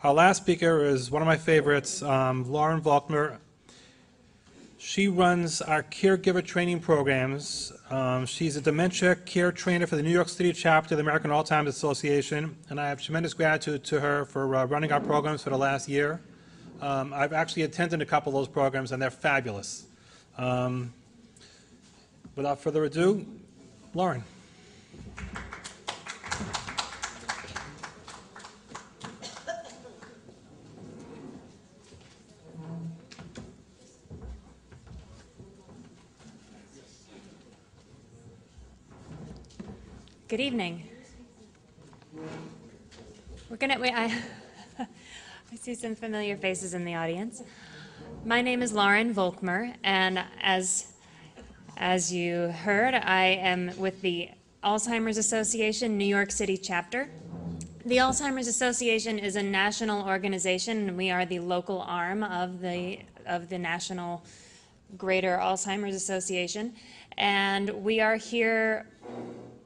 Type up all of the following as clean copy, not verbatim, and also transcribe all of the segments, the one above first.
Our last speaker is one of my favorites, Lauren Valkmer. She runs our caregiver training programs. She's a dementia care trainer for the New York City chapter of the American Alzheimer's Association, and I have tremendous gratitude to her for running our programs for the last year. I've actually attended a couple of those programs, and they're fabulous. Without further ado, Lauren. Good evening. I see some familiar faces in the audience. My name is Lauren Valkmer, and as you heard, I am with the Alzheimer's Association New York City chapter. The Alzheimer's Association is a national organization, and we are the local arm of the national Greater Alzheimer's Association, and we are here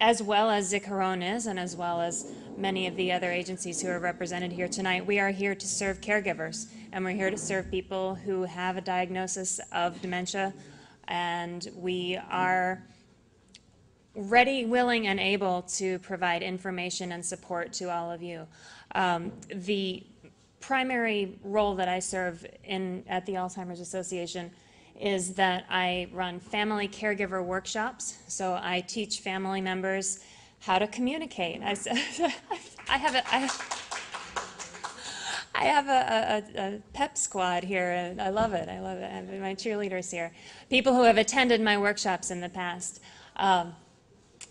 as well as Zicharon is, and as well as many of the other agencies who are represented here tonight. We are here to serve caregivers, and we're here to serve people who have a diagnosis of dementia, and we are ready, willing, and able to provide information and support to all of you. The primary role that I serve at the Alzheimer's Association is that I run family caregiver workshops. So I teach family members how to communicate. I have a pep squad here, and I love it. I love it. I have my cheerleaders here, people who have attended my workshops in the past.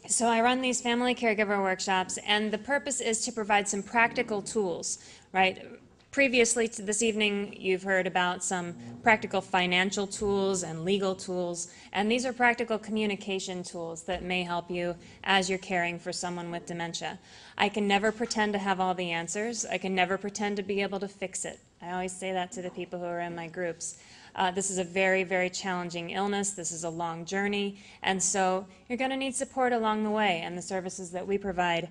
So I run these family caregiver workshops, and the purpose is to provide some practical tools, right? Previously to this evening, you've heard about some practical financial tools and legal tools, and these are practical communication tools that may help you as you're caring for someone with dementia. I can never pretend to have all the answers. I can never pretend to be able to fix it. I always say that to the people who are in my groups. This is a very, very challenging illness. This is a long journey, and so you're going to need support along the way, and the services that we provide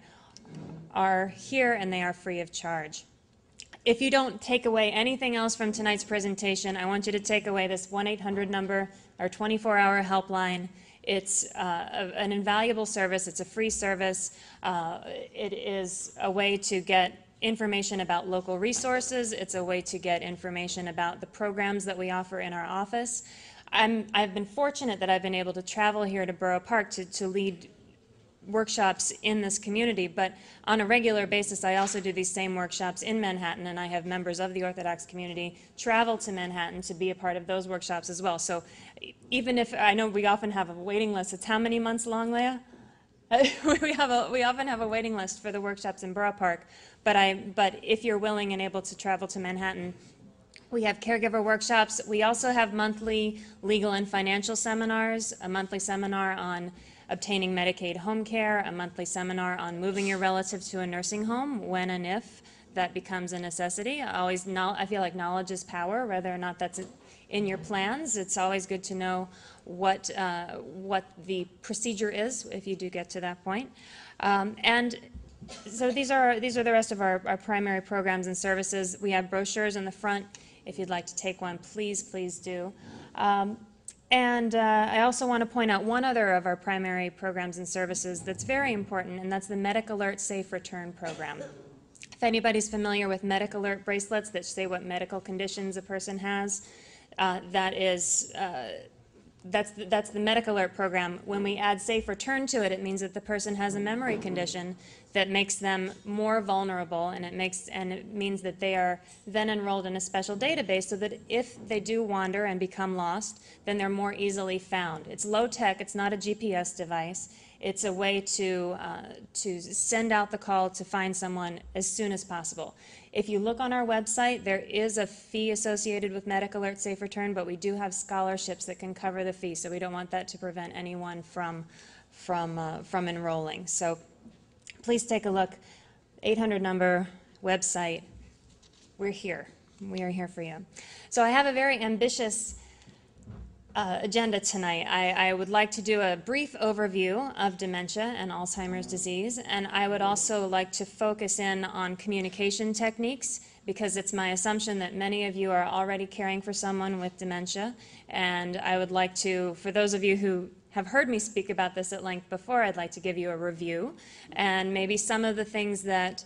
are here, and they are free of charge. If you don't take away anything else from tonight's presentation, I want you to take away this 1-800 number, our 24-hour helpline. It's an invaluable service. It's a free service. It is a way to get information about local resources. It's a way to get information about the programs that we offer in our office. I've been fortunate that I've been able to travel here to Borough Park to lead workshops in this community, but on a regular basis I also do these same workshops in Manhattan, and I have members of the Orthodox community travel to Manhattan to be a part of those workshops as well. So even if I know we often have a waiting list, it's how many months long, Leah? we often have a waiting list for the workshops in Borough Park, but if you're willing and able to travel to Manhattan, we have caregiver workshops. We also have monthly legal and financial seminars, a monthly seminar on obtaining Medicaid home care, a monthly seminar on moving your relative to a nursing home when and if that becomes a necessity. I feel like knowledge is power, whether or not that's in your plans. It's always good to know what the procedure is if you do get to that point. And so these are the rest of our primary programs and services. We have brochures in the front. If you'd like to take one, please do. And I also want to point out one other of our primary programs and services that's very important, and that's the Medic Alert Safe Return program. If anybody's familiar with Medic Alert bracelets that say what medical conditions a person has, that's the Medic Alert program. When we add Safe Return to it, it means that the person has a memory condition that makes them more vulnerable, and it means that they are then enrolled in a special database so that if they do wander and become lost, then they're more easily found. It's low tech. It's not a GPS device. It's a way to send out the call to find someone as soon as possible. If you look on our website, there is a fee associated with Medic Alert Safe Return, but we do have scholarships that can cover the fee, so we don't want that to prevent anyone from enrolling. So please take a look. 800 number, website. We're here. We are here for you. So I have a very ambitious agenda tonight. I would like to do a brief overview of dementia and Alzheimer's disease, and I would also like to focus in on communication techniques because it's my assumption that many of you are already caring for someone with dementia, and I would like to, for those of you who have heard me speak about this at length before, I'd like to give you a review, and maybe some of the things that,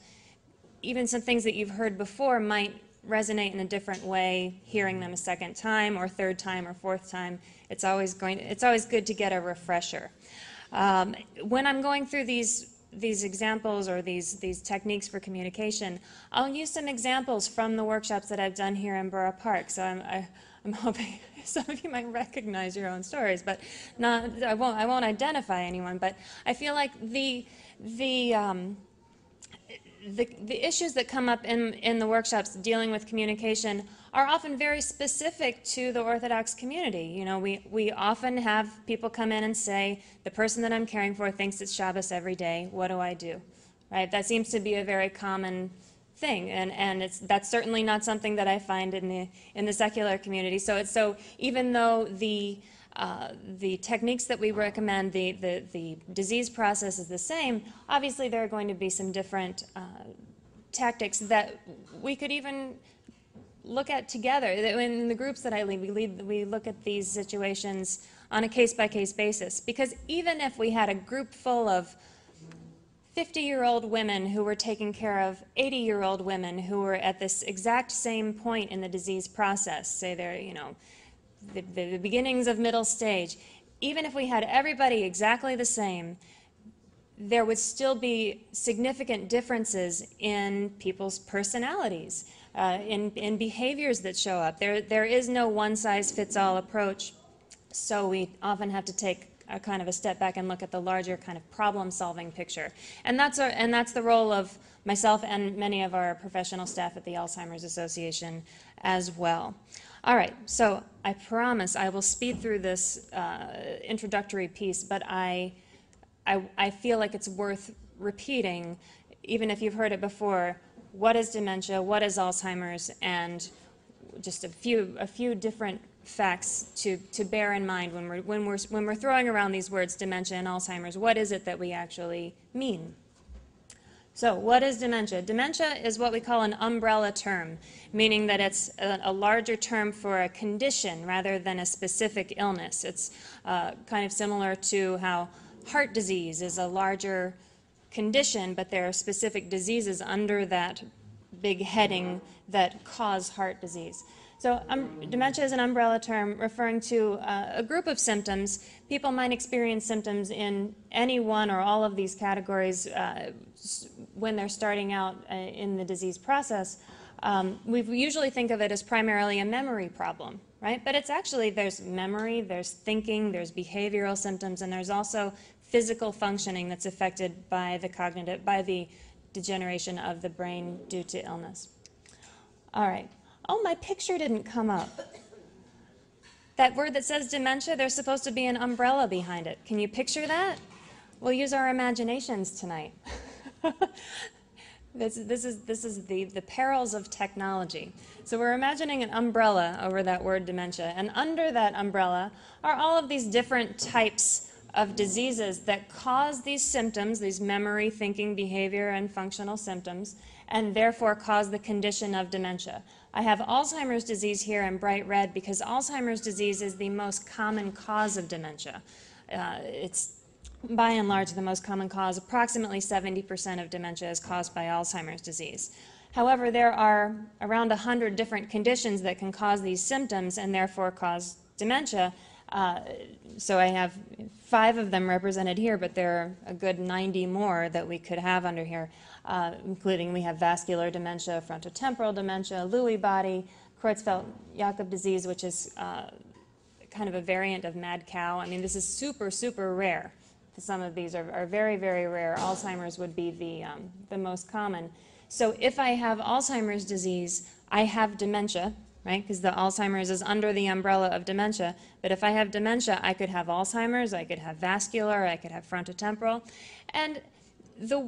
even some things that you've heard before might resonate in a different way, hearing them a second time or third time or fourth time. It's always good to get a refresher. When I'm going through these examples or these techniques for communication, I'll use some examples from the workshops that I've done here in Borough Park. So I'm hoping some of you might recognize your own stories, but I won't identify anyone. But I feel like the issues that come up in the workshops dealing with communication are often very specific to the Orthodox community. You know, we often have people come in and say, the person that I'm caring for thinks it's Shabbos every day, what do I do? Right? That seems to be a very common thing, and that's certainly not something that I find in the secular community. So even though the techniques that we recommend, the disease process is the same, obviously there are going to be some different tactics that we could even look at together. In the groups that I lead, we look at these situations on a case-by-case basis, because even if we had a group full of 50-year-old women who were taking care of 80-year-old women who were at this exact same point in the disease process, say they're, you know, the beginnings of middle stage, even if we had everybody exactly the same, there would still be significant differences in people's personalities, in behaviors that show up. There is no one-size-fits-all approach, so we often have to take a kind of a step back and look at the larger kind of problem-solving picture. And that's the role of myself and many of our professional staff at the Alzheimer's Association as well. All right, so I promise I will speed through this introductory piece, but I feel like it's worth repeating, even if you've heard it before. What is dementia? What is Alzheimer's? And just a few different facts to bear in mind when we're throwing around these words, dementia and Alzheimer's. What is it that we actually mean? So what is dementia? Dementia is what we call an umbrella term, meaning that it's a larger term for a condition rather than a specific illness. It's kind of similar to how heart disease is a larger condition, but there are specific diseases under that big heading that cause heart disease. So dementia is an umbrella term referring to a group of symptoms. People might experience symptoms in any one or all of these categories when they're starting out in the disease process. We usually think of it as primarily a memory problem, right? But it's actually, there's memory, there's thinking, there's behavioral symptoms, and there's also physical functioning that's affected by the degeneration of the brain due to illness. All right. Oh, my picture didn't come up. That word that says dementia, there's supposed to be an umbrella behind it. Can you picture that? We'll use our imaginations tonight. This is the perils of technology. So we're imagining an umbrella over that word dementia, and under that umbrella are all of these different types of diseases that cause these symptoms, these memory, thinking, behavior, and functional symptoms, and therefore cause the condition of dementia. I have Alzheimer's disease here in bright red because Alzheimer's disease is the most common cause of dementia. It's by and large the most common cause. Approximately 70% of dementia is caused by Alzheimer's disease. However, there are around 100 different conditions that can cause these symptoms and therefore cause dementia. So I have 5 of them represented here, but there are a good 90 more that we could have under here, including we have vascular dementia, frontotemporal dementia, Lewy body, Creutzfeldt-Jakob disease, which is kind of a variant of mad cow. I mean, this is super, super rare. Some of these are very, very rare. Alzheimer's would be the most common. So if I have Alzheimer's disease, I have dementia, right? Because the Alzheimer's is under the umbrella of dementia. But if I have dementia, I could have Alzheimer's, I could have vascular, I could have frontotemporal. And the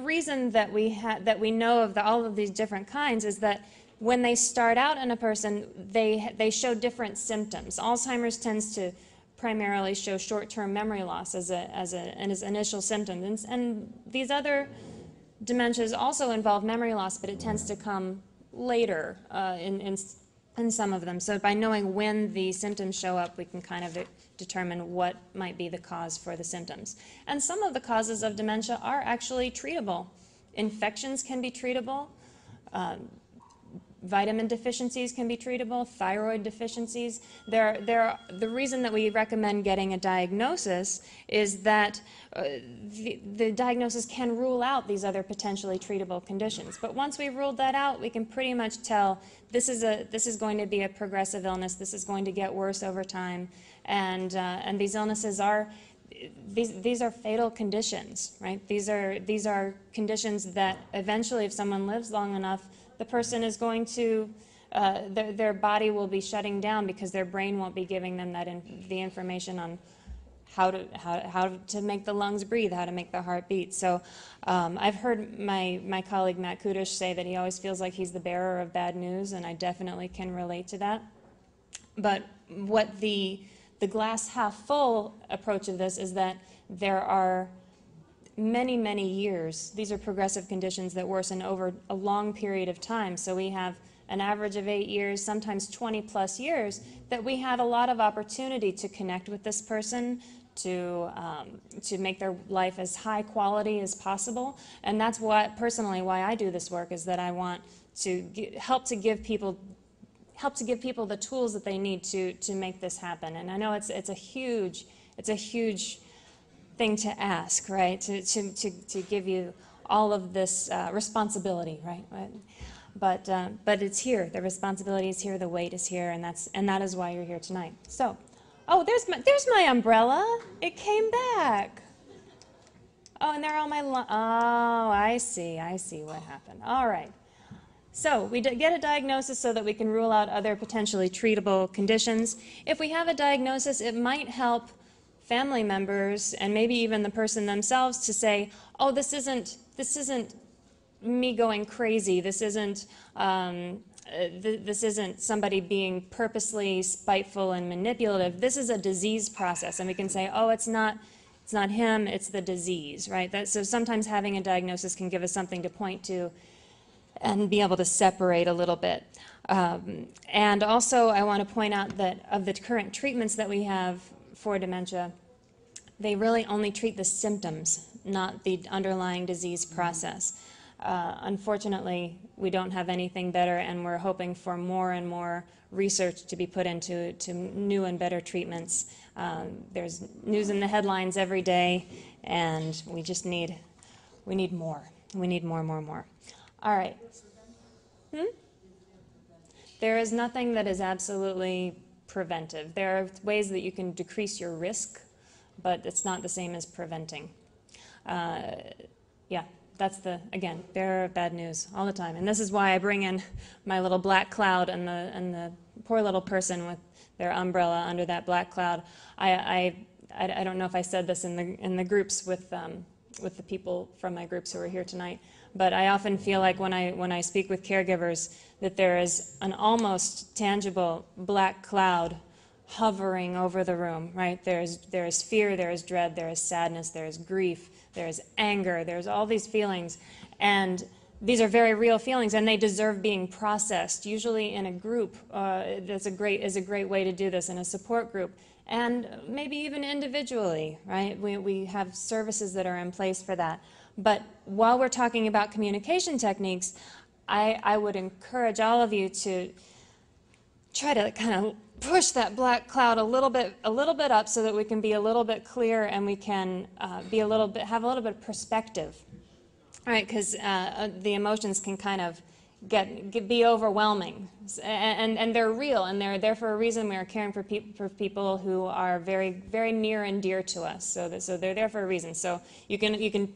reason that we know of all of these different kinds is that when they start out in a person, they show different symptoms. Alzheimer's tends to primarily show short-term memory loss as an initial symptom, and these other dementias also involve memory loss, but it tends to come later in some of them. So by knowing when the symptoms show up, we can kind of determine what might be the cause for the symptoms. And some of the causes of dementia are actually treatable. Infections can be treatable. Vitamin deficiencies can be treatable, thyroid deficiencies. The reason that we recommend getting a diagnosis is that the diagnosis can rule out these other potentially treatable conditions. But once we've ruled that out, we can pretty much tell this is going to be a progressive illness, this is going to get worse over time, and these illnesses are these are fatal conditions, right? These are conditions that eventually, if someone lives long enough, the person is going to, their body will be shutting down because their brain won't be giving them the information on how to make the lungs breathe, how to make the heart beat. So I've heard my colleague Matt Kudish say that he always feels like he's the bearer of bad news, and I definitely can relate to that. But what the glass half full approach of this is that there are many, many years. These are progressive conditions that worsen over a long period of time. So we have an average of 8 years, sometimes 20 plus years, that we have a lot of opportunity to connect with this person, to make their life as high quality as possible. And that's personally why I do this work, is that I want to help to give people the tools that they need to make this happen. And I know it's a huge thing to ask, right? To give you all of this responsibility, right? But it's here. The responsibility is here. The weight is here, and that is why you're here tonight. So, oh, there's my umbrella. It came back. Oh, and there are all my. Oh, I see what happened. All right. So we get a diagnosis so that we can rule out other potentially treatable conditions. If we have a diagnosis, it might help family members and maybe even the person themselves to say, oh, this isn't me going crazy. This isn't somebody being purposely spiteful and manipulative. This is a disease process, and we can say, oh, it's not him, it's the disease, right? So sometimes having a diagnosis can give us something to point to and be able to separate a little bit. And also, I want to point out that of the current treatments that we have for dementia, they really only treat the symptoms, not the underlying disease process. Unfortunately, we don't have anything better, and we're hoping for more and more research to be put into new and better treatments. There's news in the headlines every day, and we need more. We need more. All right. There is nothing that is absolutely preventive. There are ways that you can decrease your risk, but it's not the same as preventing. Yeah, that's again, bearer of bad news all the time. And this is why I bring in my little black cloud and the poor little person with their umbrella under that black cloud. I don't know if I said this in the groups with the people from my groups who are here tonight, but I often feel like when I speak with caregivers that there is an almost tangible black cloud hovering over the room, right? There is fear, there is dread, there is sadness, there is grief, there is anger, there's all these feelings, and these are very real feelings, and they deserve being processed. Usually in a group, is a great way to do this, in a support group, and maybe even individually, right? We have services that are in place for that. But while we're talking about communication techniques, I would encourage all of you to try to kind of push that black cloud a little bit up so that we can be a little bit clear and we can have a little bit of perspective, right? Because the emotions can kind of be overwhelming, and they're real, and they're there for a reason. We are caring for people who are very, very near and dear to us. So they're there for a reason. So you can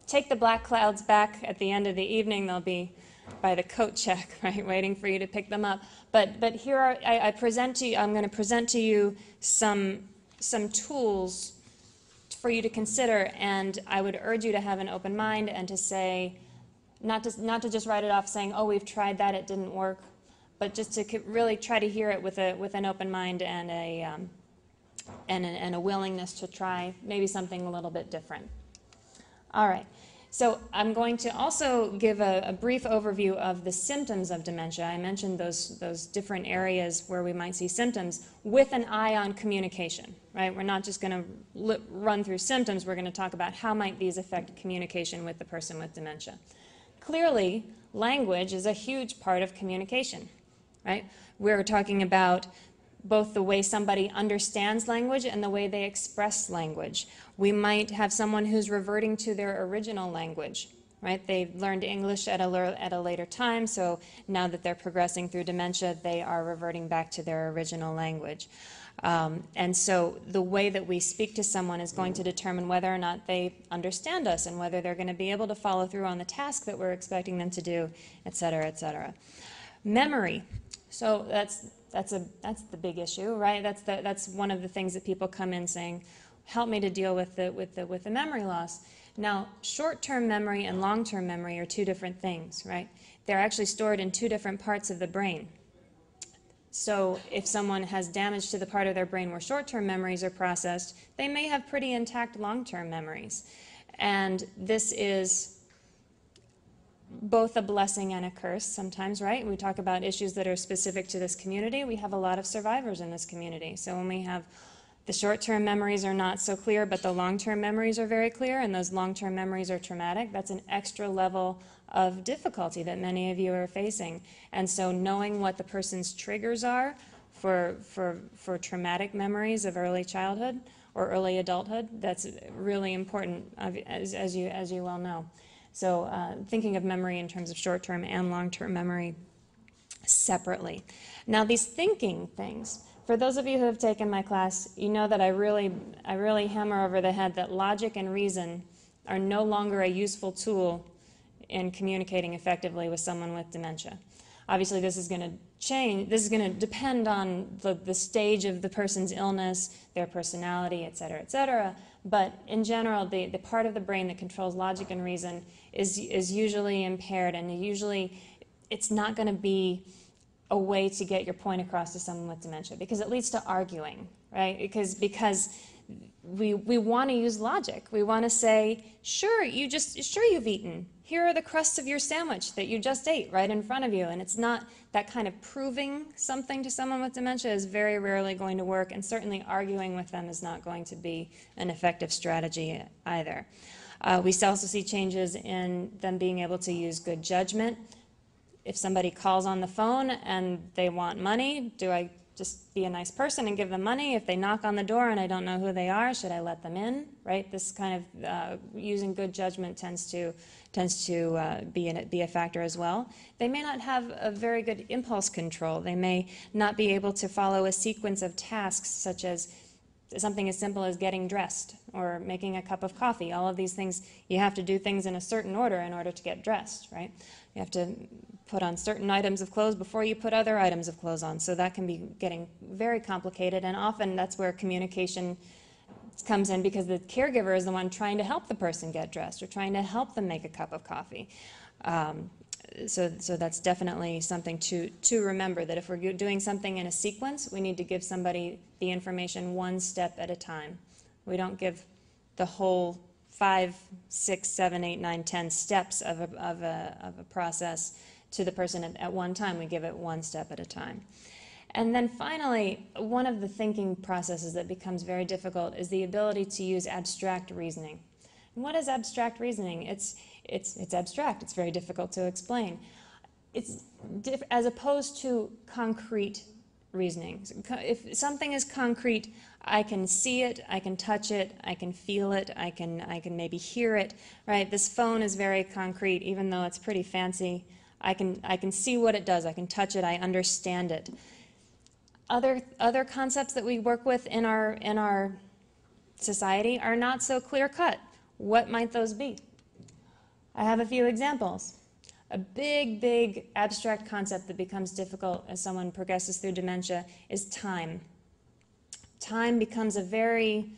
take the black clouds back at the end of the evening. They'll be by the coat check, right, waiting for you to pick them up. But here I'm going to present to you some tools for you to consider, and I would urge you to have an open mind and to say, not to just write it off saying, oh, we've tried that, it didn't work, but just to really try to hear it with an open mind and a willingness to try maybe something a little bit different. All right. So I'm going to also give a brief overview of the symptoms of dementia. I mentioned those different areas where we might see symptoms with an eye on communication, right? We're not just going to run through symptoms. We're going to talk about how might these affect communication with the person with dementia. Clearly, language is a huge part of communication, right? We're talking about both the way somebody understands language and the way they express language. We might have someone who's reverting to their original language, right? They've learned English at a later time, so now that they're progressing through dementia, they are reverting back to their original language. And so the way that we speak to someone is going to determine whether or not they understand us and whether they're going to be able to follow through on the task that we're expecting them to do, et cetera, et cetera. Memory. So that's the big issue, right? That's one of the things that people come in saying, help me to deal with the memory loss. Now, short-term memory and long-term memory are two different things, right? They're actually stored in two different parts of the brain. So if someone has damage to the part of their brain where short-term memories are processed, they may have pretty intact long-term memories. And this is both a blessing and a curse sometimes, right? We talk about issues that are specific to this community. We have a lot of survivors in this community. So when we have the short-term memories are not so clear, but the long-term memories are very clear, and those long-term memories are traumatic, that's an extra level of difficulty that many of you are facing. And so knowing what the person's triggers are for traumatic memories of early childhood or early adulthood, that's really important, as you well know. So thinking of memory in terms of short-term and long-term memory separately. Now these thinking things, for those of you who have taken my class, you know that I really hammer over the head that logic and reason are no longer a useful tool in communicating effectively with someone with dementia. Obviously this is going to change, this is going to depend on the stage of the person's illness, their personality, et cetera, but in general the part of the brain that controls logic and reason is usually impaired, and usually it's not going to be a way to get your point across to someone with dementia, because it leads to arguing, right? Because we want to use logic. We want to say, sure you've eaten. Here are the crusts of your sandwich that you just ate right in front of you. And it's not that kind of proving something to someone with dementia is very rarely going to work, and certainly arguing with them is not going to be an effective strategy either. We also see changes in them being able to use good judgment. If somebody calls on the phone and they want money, do I just be a nice person and give them money? If they knock on the door and I don't know who they are, should I let them in? Right? This kind of using good judgment tends to be a factor as well. They may not have a very good impulse control. They may not be able to follow a sequence of tasks, such as something as simple as getting dressed or making a cup of coffee. All of these things, you have to do things in a certain order in order to get dressed, right? You have to put on certain items of clothes before you put other items of clothes on. So that can be getting very complicated, and often that's where communication comes in, because the caregiver is the one trying to help the person get dressed or trying to help them make a cup of coffee. So that's definitely something to remember, that if we're doing something in a sequence, we need to give somebody the information one step at a time. We don't give the whole 5, 6, 7, 8, 9, 10 steps of a process to the person at one time. We give it one step at a time. And then finally, one of the thinking processes that becomes very difficult is the ability to use abstract reasoning. And what is abstract reasoning? It's abstract. It's very difficult to explain. It's as opposed to concrete reasoning. If something is concrete, I can see it, I can touch it, I can feel it, I can maybe hear it, right? This phone is very concrete, even though it's pretty fancy. I can see what it does, I can touch it, I understand it. Other concepts that we work with in our society are not so clear-cut. What might those be? I have a few examples. A big abstract concept that becomes difficult as someone progresses through dementia is time. Time becomes a very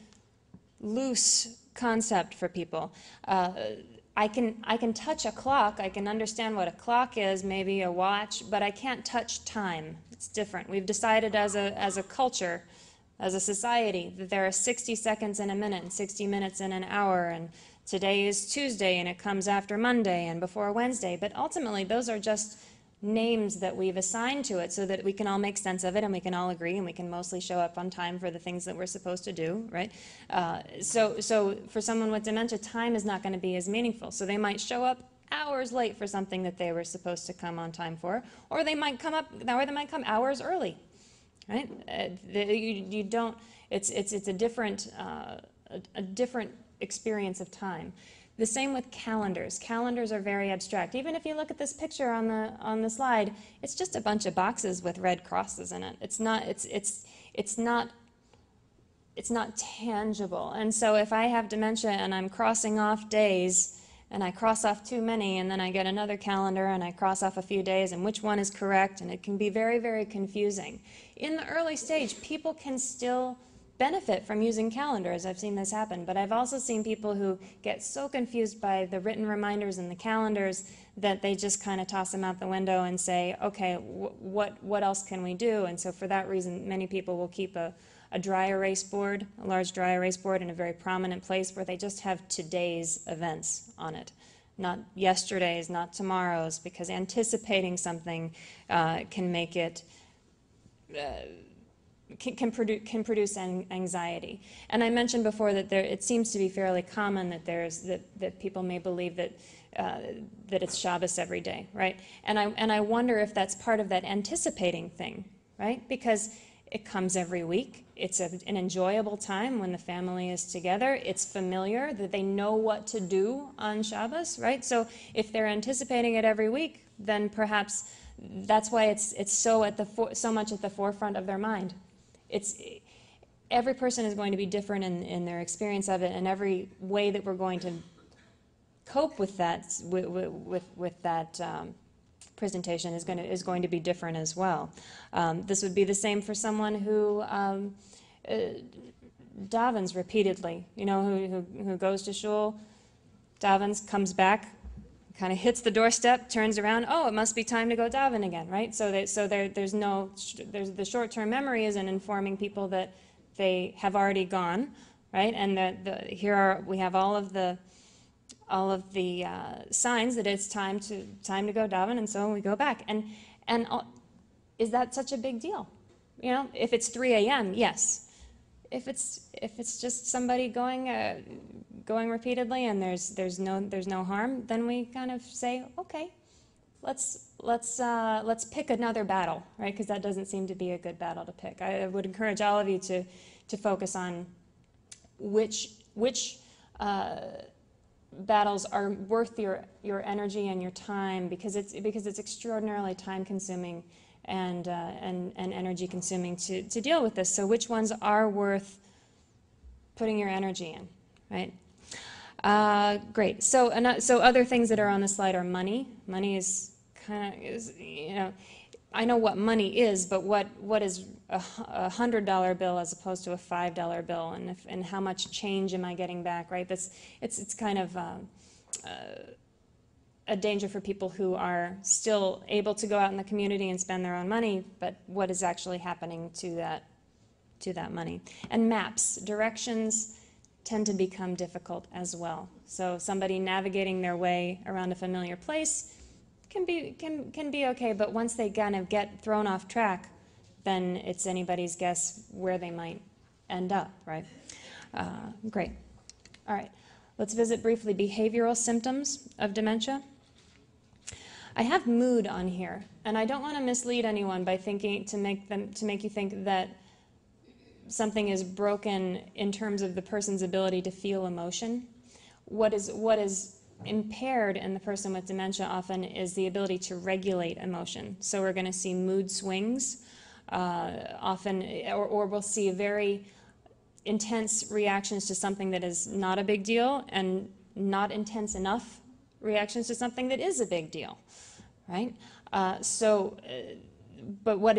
loose concept for people. I can touch a clock, I can understand what a clock is, maybe a watch, but I can't touch time. It's different. We've decided as a culture, as a society, that there are 60 seconds in a minute and 60 minutes in an hour, and today is Tuesday and it comes after Monday and before Wednesday, but ultimately those are just names that we've assigned to it so that we can all make sense of it and we can all agree and we can mostly show up on time for the things that we're supposed to do, right? So for someone with dementia, time is not going to be as meaningful. So they might show up hours late for something that they were supposed to come on time for, or they might come hours early, right? You don't. It's a different experience of time. The same with calendars. Calendars are very abstract. Even if you look at this picture on the slide, it's just a bunch of boxes with red crosses in it. It's not tangible. And so if I have dementia and I'm crossing off days and I cross off too many and then I get another calendar and I cross off a few days and which one is correct, and it can be very, very confusing. In the early stage, people can still benefit from using calendars. I've seen this happen, but I've also seen people who get so confused by the written reminders and the calendars that they just kind of toss them out the window and say, okay, what else can we do? And so for that reason, many people will keep a dry erase board, a large dry erase board in a very prominent place where they just have today's events on it. Not yesterday's, not tomorrow's, because anticipating something can make it can produce anxiety. And I mentioned before that it seems to be fairly common that that people may believe that it's Shabbos every day, right? And I wonder if that's part of that anticipating thing, right? Because it comes every week. It's an enjoyable time when the family is together. It's familiar, that they know what to do on Shabbos, right? So if they're anticipating it every week, then perhaps that's why it's so much at the forefront of their mind. Every person is going to be different in their experience of it, and every way that we're going to cope with that presentation is going to be different as well. This would be the same for someone who davens repeatedly, who goes to shul, davens, comes back, kind of hits the doorstep, turns around, oh, it must be time to go daven again, right? So there's the short-term memory isn't informing people that they have already gone, right? And we have all of the signs that it's time to go daven, and so we go back. And is that such a big deal? If it's 3 a.m., yes. If it's just somebody going repeatedly and there's no harm, then we kind of say, okay, let's pick another battle, right? Because that doesn't seem to be a good battle to pick. I would encourage all of you to focus on which battles are worth your energy and your time, because it's extraordinarily time consuming and energy consuming to deal with this. So which ones are worth putting your energy in, right? Great. So other things that are on the slide are money. Money is I know what money is, but what is a $100 bill as opposed to a $5 bill, and how much change am I getting back, right? It's kind of a danger for people who are still able to go out in the community and spend their own money, but what is actually happening to that money? And maps, directions tend to become difficult as well. So somebody navigating their way around a familiar place can be okay, but once they kind of get thrown off track, then it's anybody's guess where they might end up, right? Great. All right. Let's visit briefly behavioral symptoms of dementia. I have mood on here, and I don't want to mislead anyone by thinking to make you think that something is broken in terms of the person's ability to feel emotion. What is impaired in the person with dementia often is the ability to regulate emotion. So we're going to see mood swings often, or we'll see very intense reactions to something that is not a big deal, and not intense enough reactions to something that is a big deal, right? But what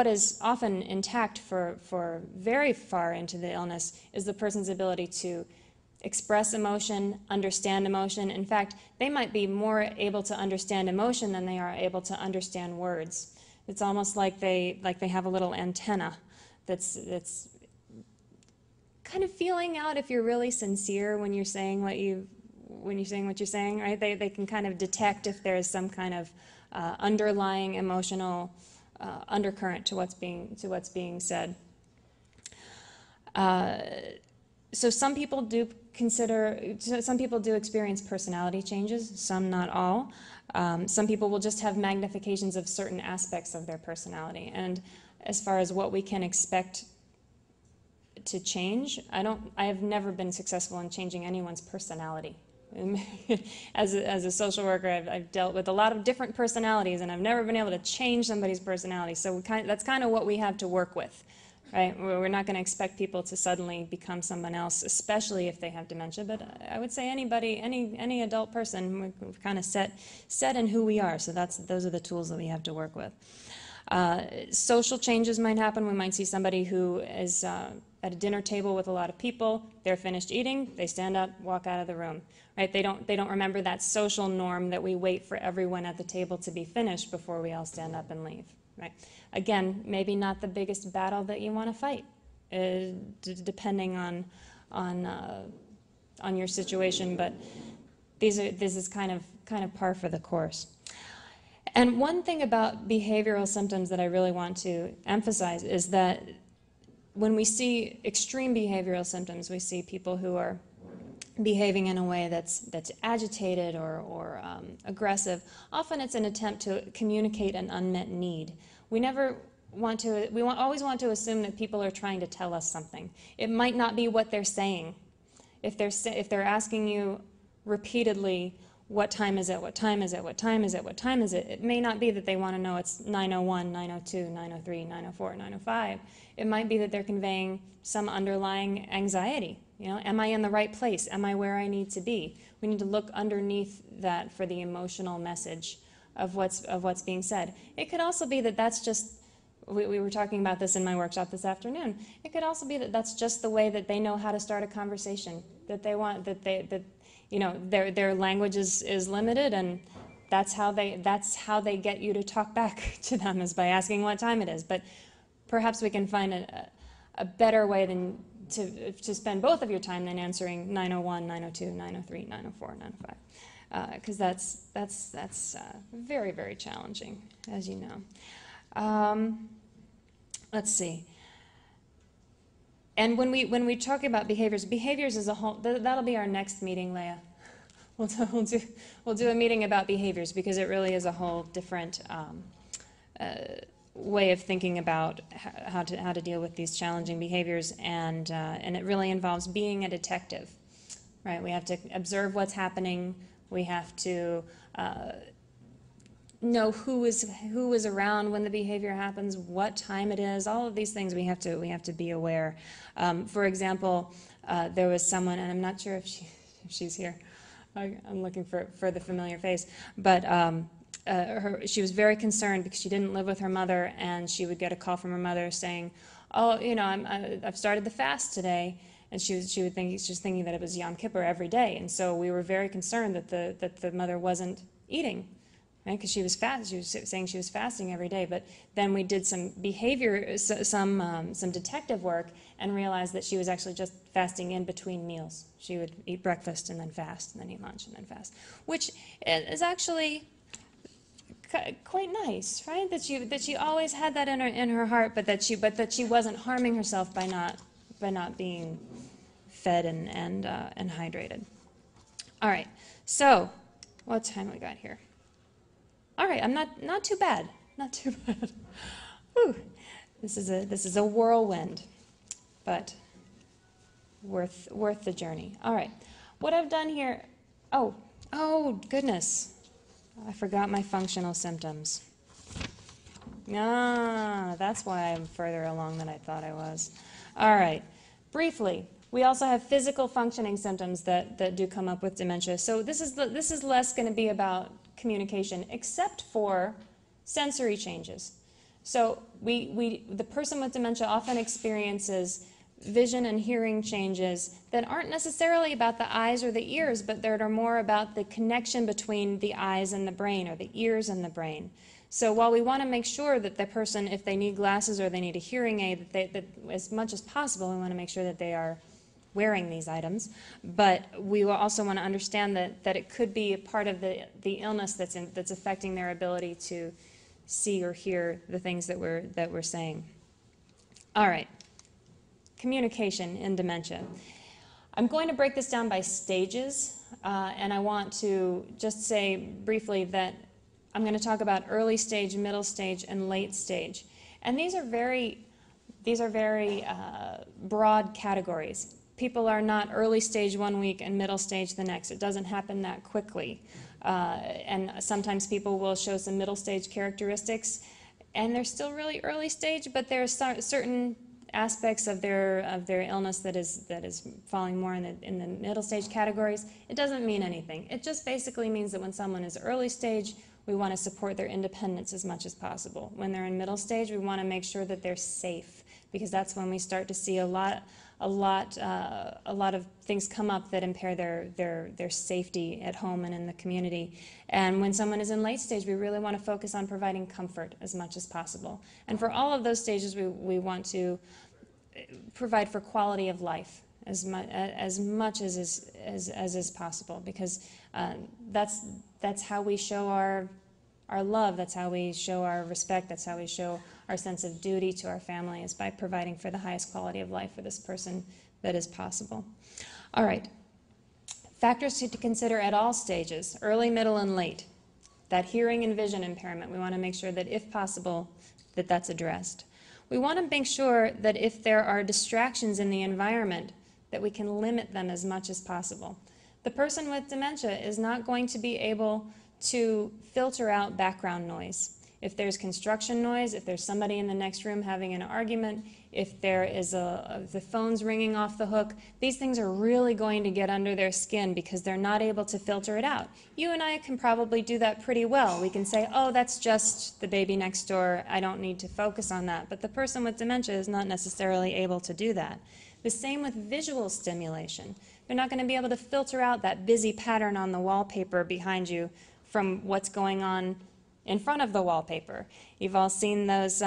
is often intact for very far into the illness is the person's ability to express emotion, understand emotion. In fact, they might be more able to understand emotion than they are able to understand words. It's almost like they have a little antenna that's kind of feeling out if you're really sincere when you're saying when you're saying what you're saying, right? They can kind of detect if there's some kind of underlying emotional undercurrent to what's being said. So some people do experience personality changes, some not all. Some people will just have magnifications of certain aspects of their personality. And as far as what we can expect to change, I have never been successful in changing anyone's personality. As a social worker, I've dealt with a lot of different personalities, and I've never been able to change somebody's personality. So that's kind of what we have to work with, right? We're not going to expect people to suddenly become someone else, especially if they have dementia. But I would say anybody, any adult person, we're kind of set in who we are. So those are the tools that we have to work with. Social changes might happen. We might see somebody who is at a dinner table with a lot of people. They're finished eating. They stand up, walk out of the room. Right? They don't remember that social norm that we wait for everyone at the table to be finished before we all stand up and leave. Right? Again, maybe not the biggest battle that you want to fight, depending on your situation. But this is kind of par for the course. And one thing about behavioral symptoms that I really want to emphasize is that when we see extreme behavioral symptoms, we see people who are behaving in a way that's agitated or aggressive. Often it's an attempt to communicate an unmet need. We always want to assume that people are trying to tell us something. It might not be what they're saying. If they're asking you repeatedly, what time is it, what time is it, what time is it, what time is it, it may not be that they want to know it's 9:01, 9:02, 9:03, 9:04, 9:05. It might be that they're conveying some underlying anxiety. You know, am I in the right place? Am I where I need to be? We need to look underneath that for the emotional message of what's being said. It could also be that that's just, we were talking about this in my workshop this afternoon. It could also be that that's just the way that they know how to start a conversation, that they want, you know, their language is limited, and that's how they get you to talk back to them, is by asking what time it is. But perhaps we can find a better way than to spend both of your time than answering 9:01, 9:02, 9:03, 9:04, 9:05, because that's very, very challenging, as you know. Let's see. And when we talk about behaviors as a whole, that'll be our next meeting, Leah. We'll do a meeting about behaviors, because it really is a whole different way of thinking about how to deal with these challenging behaviors, and it really involves being a detective, right? We have to observe what's happening. We have to know who is around when the behavior happens, what time it is. All of these things we have to be aware. For example, there was someone, and I'm not sure if she's here. I'm looking for the familiar face, but she was very concerned because she didn't live with her mother, and she would get a call from her mother saying, "Oh, you know, I've started the fast today," and she was thinking that it was Yom Kippur every day, and so we were very concerned that the mother wasn't eating, right? Because she was saying she was fasting every day. But then we did some some detective work, and realized that she was actually just fasting in between meals. She would eat breakfast and then fast, and then eat lunch and then fast, which is actually quite nice, right? That she always had that in her heart, but that she wasn't harming herself by not being fed and hydrated. All right, so what time we got here? All right, I'm not too bad, not too bad. Whew. This is a whirlwind, but worth the journey. All right, what I've done here. Oh goodness. I forgot my functional symptoms. That's why I'm further along than I thought I was. All right, briefly, we also have physical functioning symptoms that do come up with dementia. So this is less going to be about communication, except for sensory changes. So the person with dementia often experiences vision and hearing changes that aren't necessarily about the eyes or the ears, but that are more about the connection between the eyes and the brain, or the ears and the brain. So while we want to make sure that the person, if they need glasses or they need a hearing aid, that as much as possible, we want to make sure that they are wearing these items, but we will also want to understand that it could be a part of the illness that's affecting their ability to see or hear the things that we're saying. All right, communication in dementia. I'm going to break this down by stages, and I want to just say briefly that I'm going to talk about early stage, middle stage, and late stage. And these are very broad categories. People are not early stage 1 week and middle stage the next. It doesn't happen that quickly. And sometimes people will show some middle stage characteristics, and they're still really early stage, but there are certain aspects of their illness that is falling more in the middle stage categories. It doesn't mean anything. It just basically means that when someone is early stage, we want to support their independence as much as possible. When they're in middle stage, we want to make sure that they're safe, because that's when we start to see a lot of things come up that impair their safety at home and in the community. And when someone is in late stage, we really want to focus on providing comfort as much as possible. And for all of those stages, we want to provide for quality of life as much as is possible, because that's how we show our love, that's how we show our respect, that's how we show our sense of duty to our family, is by providing for the highest quality of life for this person that is possible. All right, factors to consider at all stages, early, middle, and late. That hearing and vision impairment, we want to make sure that if possible, that's addressed. We want to make sure that if there are distractions in the environment, that we can limit them as much as possible. The person with dementia is not going to be able to filter out background noise. If there's construction noise, if there's somebody in the next room having an argument, if there is the phone's ringing off the hook, these things are really going to get under their skin because they're not able to filter it out. You and I can probably do that pretty well. We can say, oh, that's just the baby next door, I don't need to focus on that. But the person with dementia is not necessarily able to do that. The same with visual stimulation. They're not going to be able to filter out that busy pattern on the wallpaper behind you from what's going on in front of the wallpaper. You've all seen those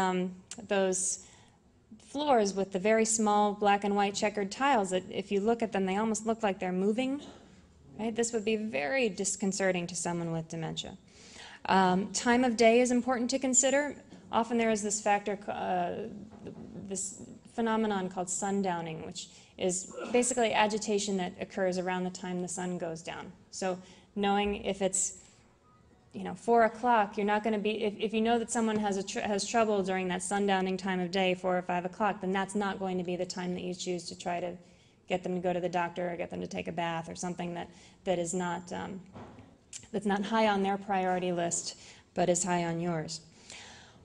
floors with the very small black and white checkered tiles that if you look at them, they almost look like they're moving. Right? This would be very disconcerting to someone with dementia. Time of day is important to consider. Often there is this factor, this phenomenon called sundowning, which is basically agitation that occurs around the time the sun goes down. So knowing if it's 4 o'clock, you're not going to be, if you know that someone has trouble during that sundowning time of day, 4 or 5 o'clock, then that's not going to be the time that you choose to try to get them to go to the doctor or get them to take a bath or something that is not, that's not high on their priority list, but is high on yours.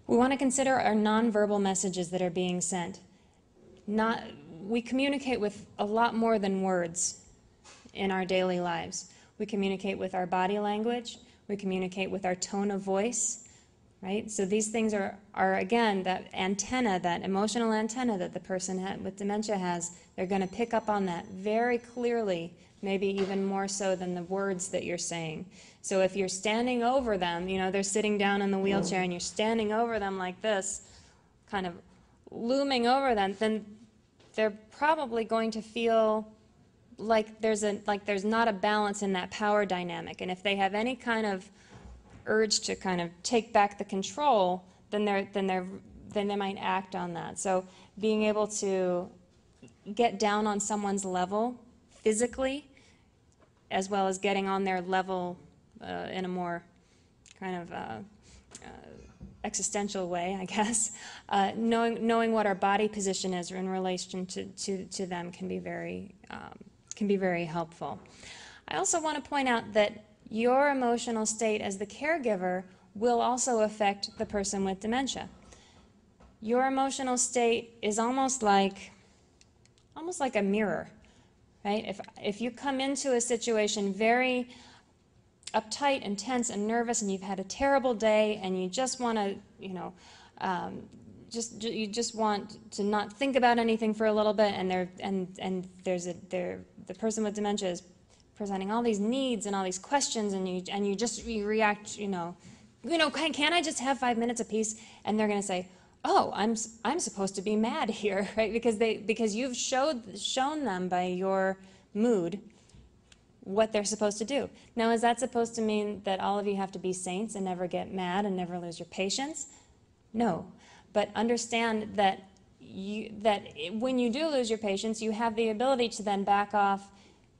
We want to consider our nonverbal messages that are being sent. We communicate with a lot more than words in our daily lives. We communicate with our body language. We communicate with our tone of voice, right? So these things are again, that antenna, that emotional antenna that the person with dementia has. They're going to pick up on that very clearly, maybe even more so than the words that you're saying. So if you're standing over them, they're sitting down in the wheelchair and you're standing over them like this, kind of looming over them, then they're probably going to feel like there's not a balance in that power dynamic. And if they have any kind of urge to kind of take back the control, then they might act on that. So being able to get down on someone's level physically, as well as getting on their level in a more kind of existential way, I guess, knowing what our body position is in relation to them can be very helpful. I also want to point out that your emotional state as the caregiver will also affect the person with dementia. Your emotional state is almost like a mirror, right? If you come into a situation very uptight and tense and nervous, and you've had a terrible day, and you just want to, you just want to not think about anything for a little bit, and the person with dementia is presenting all these needs and all these questions, and you react, can I just have 5 minutes apiece? And they're going to say, oh, I'm supposed to be mad here, right? Because you've shown them by your mood what they're supposed to do. Now, is that supposed to mean that all of you have to be saints and never get mad and never lose your patience? No, but understand that when you do lose your patience, you have the ability to then back off,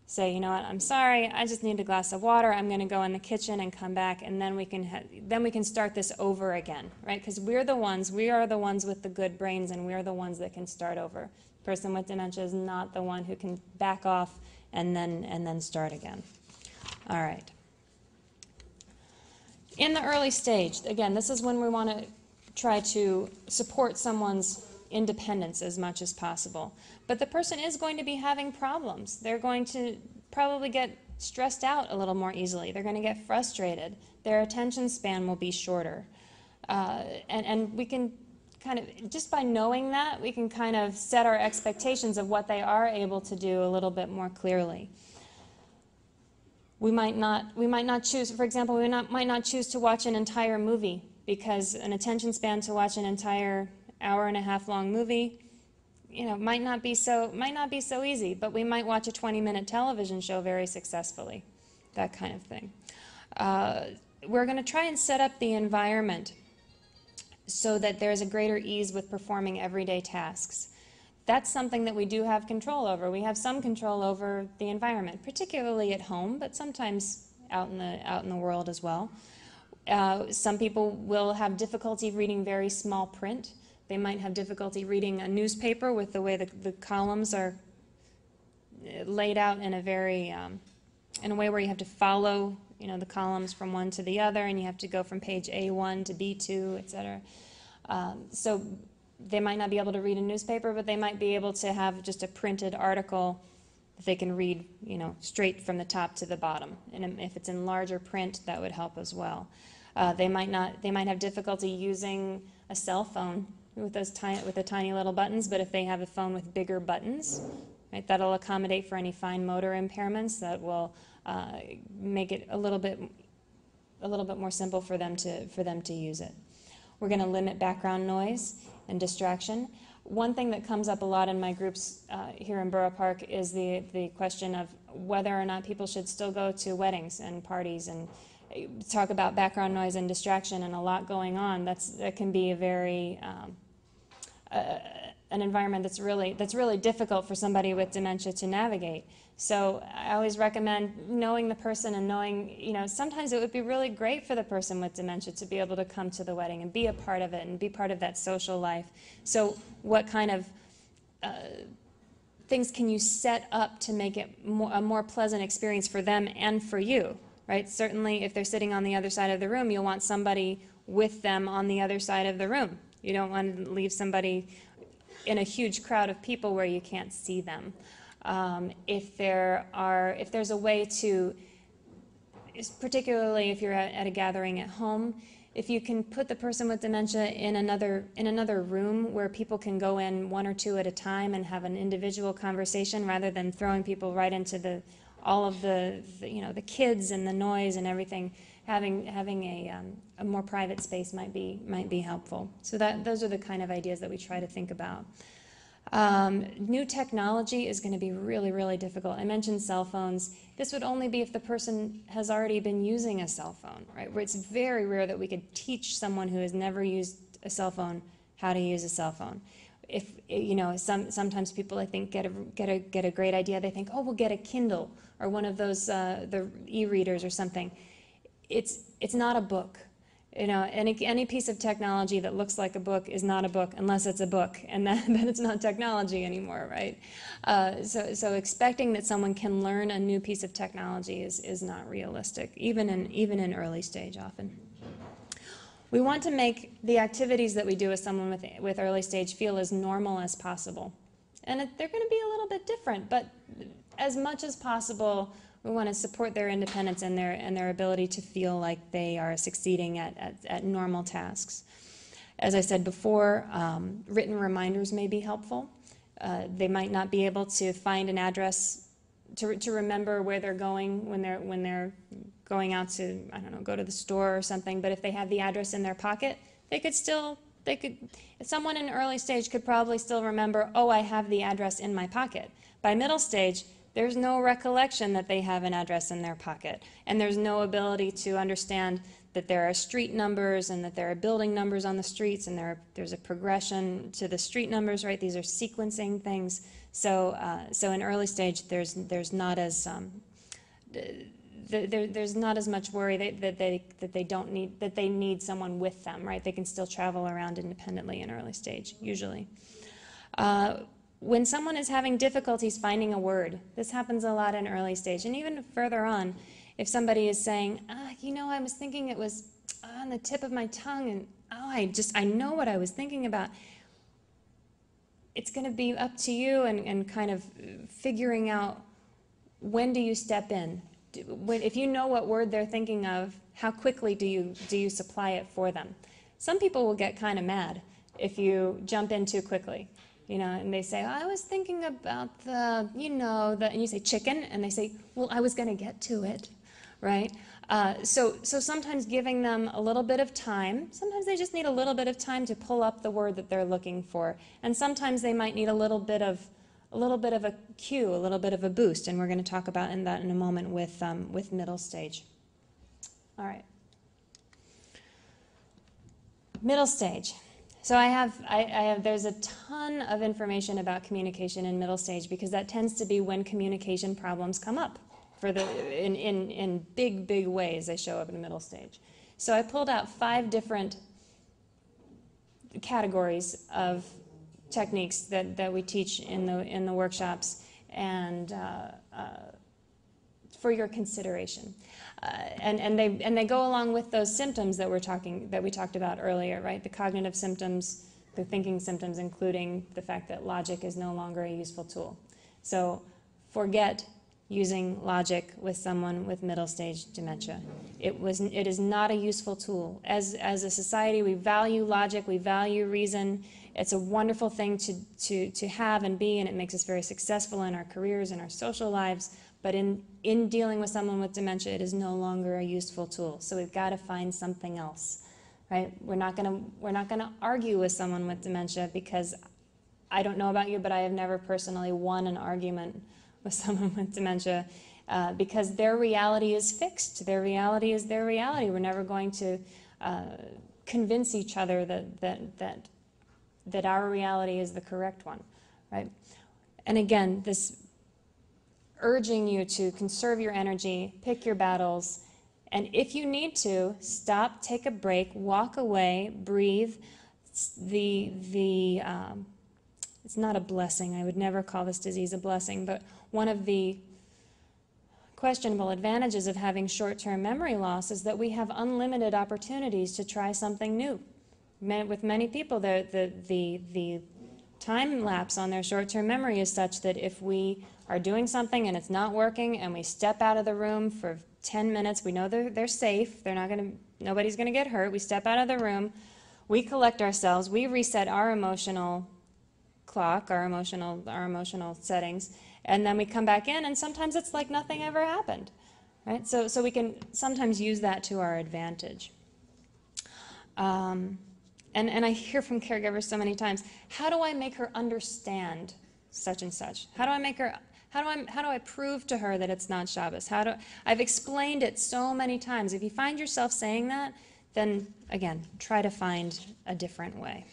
say, you know what, I'm sorry, I just need a glass of water, I'm going to go in the kitchen and come back, and then we can start this over again, right? Because we are the ones with the good brains, and we are the ones that can start over. The person with dementia is not the one who can back off and then start again. All right. In the early stage, again, this is when we want to try to support someone's independence as much as possible. But the person is going to be having problems. They're going to probably get stressed out a little more easily. They're going to get frustrated. Their attention span will be shorter. And we can kind of, just by knowing that, we can kind of set our expectations of what they are able to do a little bit more clearly. We might not choose, for example, might not choose to watch an entire movie, because an attention span to watch an entire hour-and-a-half long movie, you know, might not be so easy, but we might watch a 20-minute television show very successfully, that kind of thing. We're going to try and set up the environment so that there's a greater ease with performing everyday tasks. That's something that we do have control over. We have some control over the environment, particularly at home, but sometimes out in the world as well. Some people will have difficulty reading very small print. They might have difficulty reading a newspaper with the way the columns are laid out in a very in a way where you have to follow, you know, the columns from one to the other, and you have to go from page A1 to B2, etc. So they might not be able to read a newspaper, but they might be able to have just a printed article that they can read, you know, straight from the top to the bottom. And if it's in larger print, that would help as well. They might have difficulty using a cell phone with the tiny little buttons, but if they have a phone with bigger buttons, right, that'll accommodate for any fine motor impairments. That will make it a little bit more simple for them to use it. We're going to limit background noise and distraction. One thing that comes up a lot in my groups here in Borough Park is the question of whether or not people should still go to weddings and parties and talk about background noise and distraction and a lot going on. That can be a very an environment that's really difficult for somebody with dementia to navigate. So I always recommend knowing the person and knowing, you know, sometimes it would be really great for the person with dementia to be able to come to the wedding and be a part of it and be part of that social life. So what kind of things can you set up to make it a more pleasant experience for them and for you, right? Certainly if they're sitting on the other side of the room, you'll want somebody with them on the other side of the room. You don't want to leave somebody in a huge crowd of people where you can't see them. If there's a way to, particularly if you're at a gathering at home, if you can put the person with dementia in another room where people can go in one or two at a time and have an individual conversation rather than throwing people right into all of the kids and the noise and everything, having a more private space might be helpful. So those are the kind of ideas that we try to think about. New technology is going to be really, really difficult. I mentioned cell phones. This would only be if the person has already been using a cell phone, right? Where it's very rare that we could teach someone who has never used a cell phone how to use a cell phone. If you know, sometimes people, I think, get a great idea. They think, oh, we'll get a Kindle or one of those the e-readers or something. It's not a book. You know, any piece of technology that looks like a book is not a book unless it's a book, and then it's not technology anymore, right? So expecting that someone can learn a new piece of technology is not realistic, even in early stage often. We want to make the activities that we do with someone with early stage feel as normal as possible, and they're going to be a little bit different, but as much as possible, we want to support their independence and their ability to feel like they are succeeding at normal tasks. As I said before, written reminders may be helpful. They might not be able to find an address to remember where they're going when they're going out to, I don't know, go to the store or something, but if they have the address in their pocket, they could still They could, someone in early stage could probably still remember, oh, I have the address in my pocket. By middle stage, there's no recollection that they have an address in their pocket, and there's no ability to understand that there are street numbers and that there are building numbers on the streets, and there's a progression to the street numbers, right? These are sequencing things. So in early stage, there's not as there's not as much worry that they need someone with them, right? They can still travel around independently in early stage, usually. When someone is having difficulties finding a word, this happens a lot in early stage, and even further on, if somebody is saying, you know, I was thinking it was on the tip of my tongue, and I know what I was thinking about. It's going to be up to you and kind of figuring out, when do you step in? If you know what word they're thinking of, how quickly do you supply it for them? Some people will get kind of mad if you jump in too quickly, you know, and they say, oh, I was thinking about the, you know, and you say chicken, and they say, well, I was going to get to it, right? So sometimes giving them a little bit of time, sometimes they just need a little bit of time to pull up the word that they're looking for, and sometimes they might need a little bit of a cue, a little bit of a boost, and we're going to talk about that in a moment with middle stage. All right. Middle stage. So there's a ton of information about communication in middle stage, because that tends to be when communication problems come up in big ways. They show up in the middle stage. So I pulled out 5 different categories of techniques that we teach in the workshops, and for your consideration, and they go along with those symptoms that we talked about earlier, right? The cognitive symptoms, the thinking symptoms, including the fact that logic is no longer a useful tool. So forget using logic with someone with middle stage dementia. It is not a useful tool. As a society, we value logic, we value reason. It's a wonderful thing to have and be, and it makes us very successful in our careers and our social lives. But in dealing with someone with dementia, it is no longer a useful tool. So we've got to find something else, right? We're not gonna argue with someone with dementia, because I don't know about you, but I have never personally won an argument with someone with dementia, because their reality is fixed. Their reality is their reality. We're never going to convince each other that our reality is the correct one, right? And again, this urging you to conserve your energy, pick your battles, and if you need to, stop, take a break, walk away, breathe. It's not a blessing. I would never call this disease a blessing, but one of the questionable advantages of having short-term memory loss is that we have unlimited opportunities to try something new. With many people, the time lapse on their short-term memory is such that if we are doing something and it's not working, and we step out of the room for 10 minutes, we know they're safe, nobody's going to get hurt, we step out of the room, we collect ourselves, we reset our emotional clock, our emotional settings, and then we come back in, and sometimes it's like nothing ever happened, right? So we can sometimes use that to our advantage. And I hear from caregivers so many times, how do I make her understand such and such? How do I prove to her that it's not Shabbos? I've explained it so many times. If you find yourself saying that, then again, try to find a different way.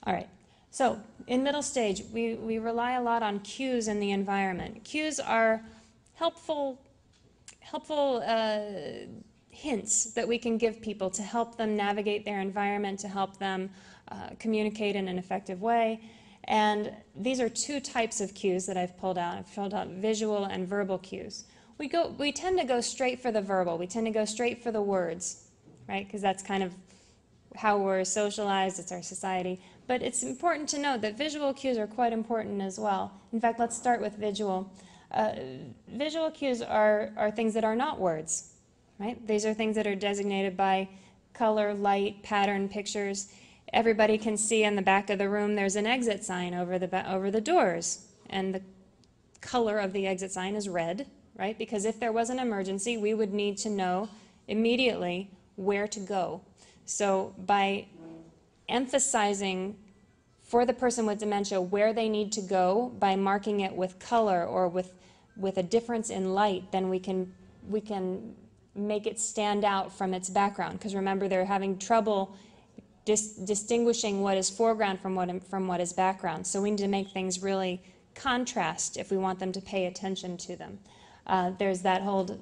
All right. So in middle stage, we rely a lot on cues in the environment. Cues are helpful hints that we can give people to help them navigate their environment, to help them communicate in an effective way. And these are 2 types of cues that I've pulled out. I've pulled out visual and verbal cues. We tend to go straight for the verbal. We tend to go straight for the words, right? Because that's kind of how we're socialized. It's our society. But it's important to note that visual cues are quite important as well. In fact, let's start with visual. Visual cues are things that are not words, right? These are things that are designated by color, light, pattern, pictures. Everybody can see in the back of the room there's an exit sign over the doors, and the color of the exit sign is red, right? Because if there was an emergency, we would need to know immediately where to go. So by emphasizing for the person with dementia where they need to go by marking it with color or with a difference in light, then we can make it stand out from its background. Because remember, they're having trouble distinguishing what is foreground from what is background. So we need to make things really contrast if we want them to pay attention to them. There's that whole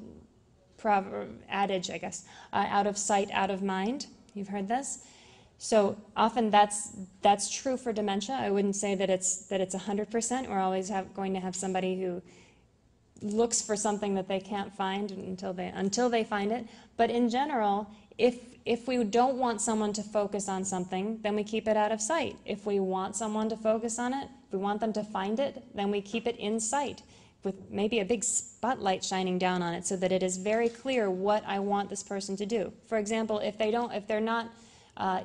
adage, I guess, out of sight, out of mind. You've heard this? So often that's true for dementia. I wouldn't say that it's 100%. We're always going to have somebody who looks for something that they can't find until they find it. But in general, if we don't want someone to focus on something, then we keep it out of sight. If we want someone to focus on it, if we want them to find it, then we keep it in sight with maybe a big spotlight shining down on it so that it is very clear what I want this person to do. For example, if they're not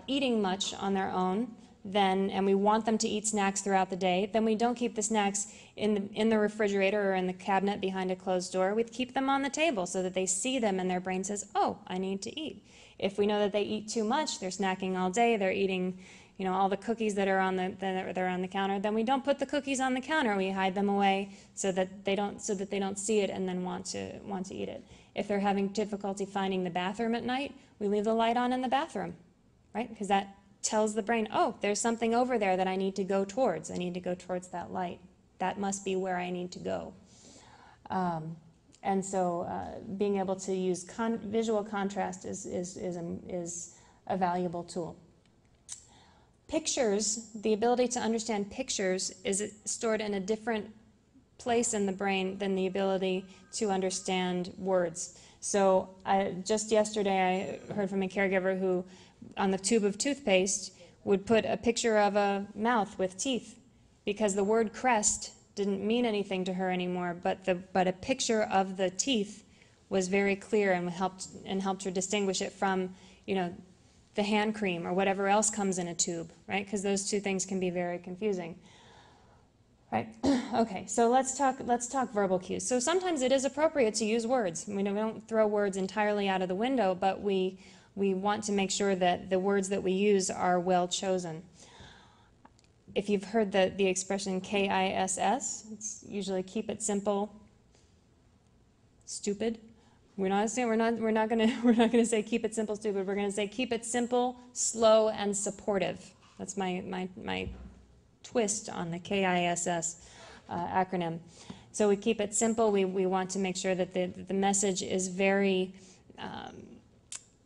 eating much on their own, and we want them to eat snacks throughout the day, then we don't keep the snacks in the refrigerator or in the cabinet behind a closed door. We keep them on the table so that they see them and their brain says, oh, I need to eat. If we know that they eat too much, they're snacking all day, they're eating all the cookies that are on the counter, then we don't put the cookies on the counter. We hide them away so that they don't see it and then want to eat it. If they're having difficulty finding the bathroom at night, we leave the light on in the bathroom, right? Because that tells the brain, oh, there's something over there that I need to go towards. I need to go towards that light. That must be where I need to go. And so being able to use visual contrast is a valuable tool. Pictures, the ability to understand pictures is stored in a different place in the brain than the ability to understand words. So just yesterday I heard from a caregiver who, on the tube of toothpaste, would put a picture of a mouth with teeth because the word crest didn't mean anything to her anymore, but a picture of the teeth was very clear and helped her distinguish it from, the hand cream or whatever else comes in a tube, right? Because those two things can be very confusing. Right. Okay, so let's talk verbal cues. So sometimes it is appropriate to use words. We don't throw words entirely out of the window, but we want to make sure that the words that we use are well chosen. If you've heard the expression KISS, it's usually keep it simple, stupid. We're not gonna say keep it simple, stupid. We're gonna say keep it simple, slow, and supportive. That's my twist on the KISS acronym. So we keep it simple. We want to make sure that the message is very.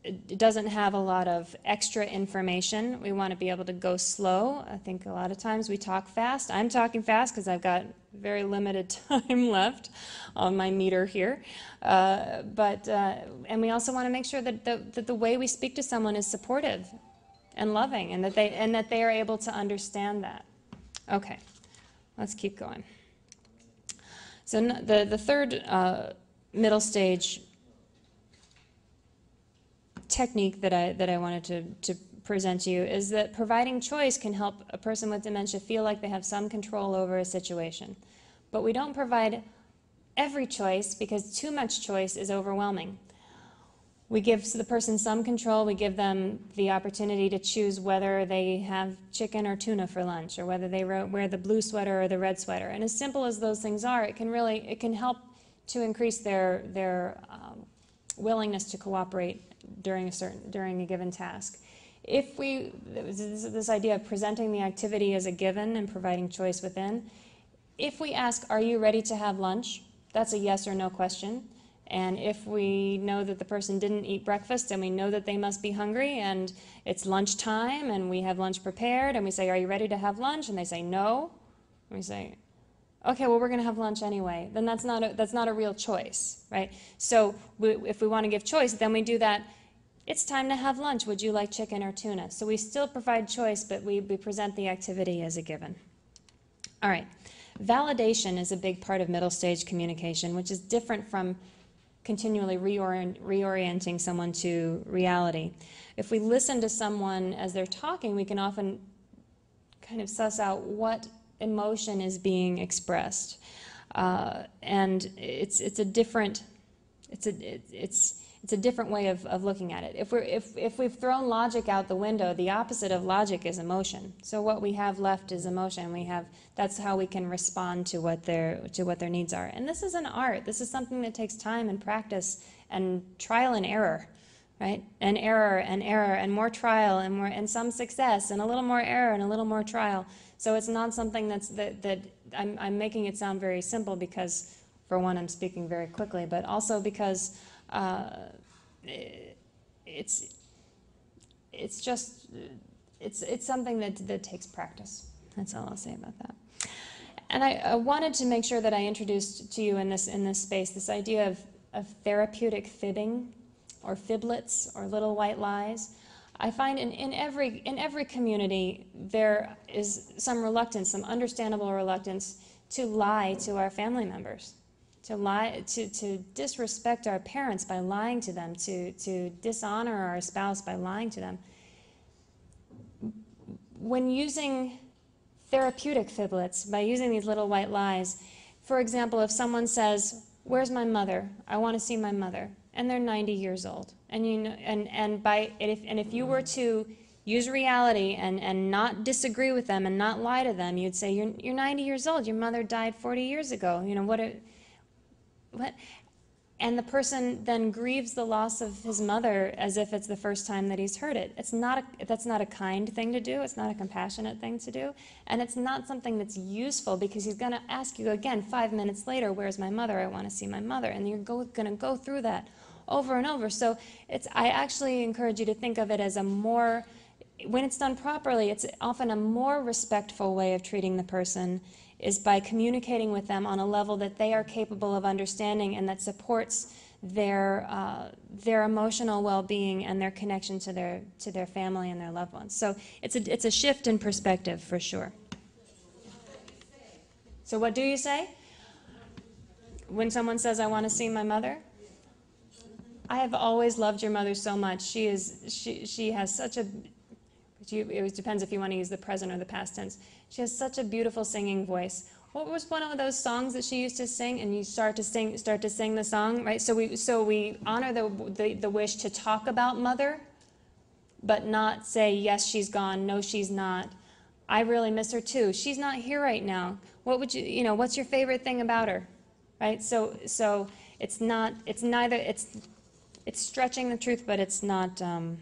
It doesn't have a lot of extra information. We want to be able to go slow. I think a lot of times we talk fast. I'm talking fast because I've got very limited time left on my meter here. And we also want to make sure that the way we speak to someone is supportive and loving, and that they are able to understand that. Okay, let's keep going. So the third middle stage technique that I wanted to present to you is that providing choice can help a person with dementia feel like they have some control over a situation. But we don't provide every choice because too much choice is overwhelming. We give the person some control. We give them the opportunity to choose whether they have chicken or tuna for lunch, or whether they wear the blue sweater or the red sweater. And as simple as those things are, it can help to increase their willingness to cooperate during a given task. If this idea of presenting the activity as a given and providing choice within, if we ask, are you ready to have lunch? That's a yes or no question. And if we know that the person didn't eat breakfast and we know that they must be hungry and it's lunchtime and we have lunch prepared and we say, are you ready to have lunch? And they say no. And we say, okay, well, we're going to have lunch anyway. Then that's not a real choice, right? So if we want to give choice, then we do that. It's time to have lunch. Would you like chicken or tuna? So we still provide choice, but we present the activity as a given. All right. Validation is a big part of middle stage communication, which is different from continually reorienting someone to reality. If we listen to someone as they're talking, we can often kind of suss out what emotion is being expressed, and it's it's a different way of looking at it. If we've thrown logic out the window, the opposite of logic is emotion. So what we have left is emotion. That's how we can respond to what their needs are. And this is an art. This is something that takes time and practice and trial and error, right? And error and more trial and some success and a little more error and a little more trial. So it's not something that I'm making it sound very simple because, for one, I'm speaking very quickly, but also because it's something that takes practice. That's all I'll say about that. And I wanted to make sure that I introduced to you in this space this idea of therapeutic fibbing, or fiblets, or little white lies. I find in every community there is some reluctance, some understandable reluctance to lie to our family members. To disrespect our parents by lying to them, to dishonor our spouse by lying to them. When using therapeutic fiblets, by using these little white lies, for example, if someone says, "Where's my mother? I want to see my mother," and they're 90 years old, and if you were to use reality and not disagree with them and not lie to them, you'd say, "You're 90 years old. Your mother died 40 years ago. What? And the person then grieves the loss of his mother as if it's the first time that he's heard it. That's not a kind thing to do. It's not a compassionate thing to do. And it's not something that's useful, because he's going to ask you again 5 minutes later, "Where's my mother? I want to see my mother." And you're going to go through that over and over. So I actually encourage you to think of it as when it's done properly, it's often a more respectful way of treating the person, is by communicating with them on a level that they are capable of understanding and that supports their emotional well-being and their connection to their family and their loved ones. So it's a shift in perspective for sure. So what do you say when someone says, "I want to see my mother"? I have always loved your mother so much. She has such a, it depends if you want to use the present or the past tense. She has such a beautiful singing voice. What was one of those songs that she used to sing? And you start to sing the song, right? So we honor the wish to talk about mother, but not say, "Yes, she's gone. No, she's not. I really miss her too. She's not here right now. What would what's your favorite thing about her?" Right? So it's stretching the truth, but it's not a